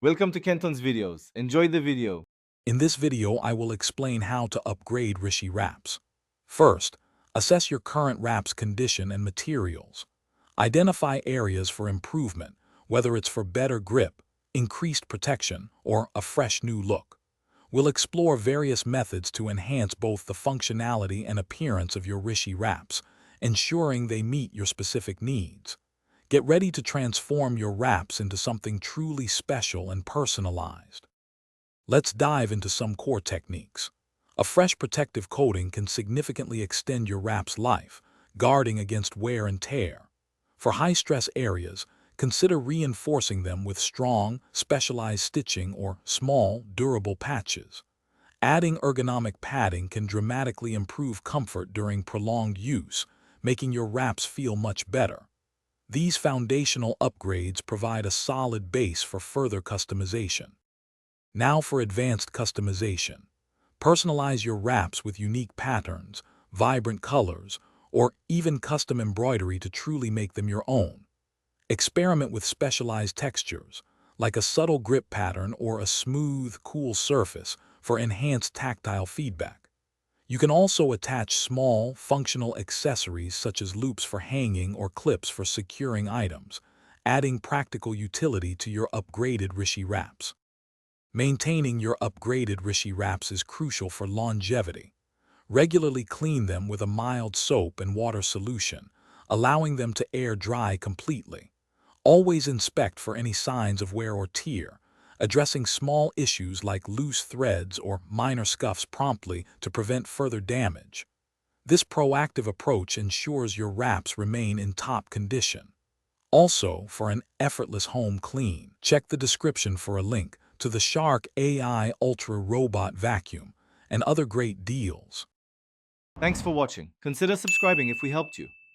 Welcome to Kenton's videos. Enjoy the video. In this video, I will explain how to upgrade Reshi wraps. First, assess your current wrap's condition and materials. Identify areas for improvement, whether it's for better grip, increased protection, or a fresh new look. We'll explore various methods to enhance both the functionality and appearance of your Reshi wraps, ensuring they meet your specific needs. Get ready to transform your wraps into something truly special and personalized. Let's dive into some core techniques. A fresh protective coating can significantly extend your wrap's life, guarding against wear and tear. For high-stress areas, consider reinforcing them with strong, specialized stitching or small, durable patches. Adding ergonomic padding can dramatically improve comfort during prolonged use, making your wraps feel much better. These foundational upgrades provide a solid base for further customization. Now for advanced customization. Personalize your wraps with unique patterns, vibrant colors, or even custom embroidery to truly make them your own. Experiment with specialized textures, like a subtle grip pattern or a smooth, cool surface for enhanced tactile feedback. You can also attach small, functional accessories such as loops for hanging or clips for securing items, adding practical utility to your upgraded Reshi wraps. Maintaining your upgraded Reshi wraps is crucial for longevity. Regularly clean them with a mild soap and water solution, allowing them to air dry completely. Always inspect for any signs of wear or tear, addressing small issues like loose threads or minor scuffs promptly to prevent further damage. This proactive approach ensures your wraps remain in top condition. Also, for an effortless home clean, check the description for a link to the Shark AI Ultra Robot Vacuum and other great deals. Thanks for watching. Consider subscribing if we helped you.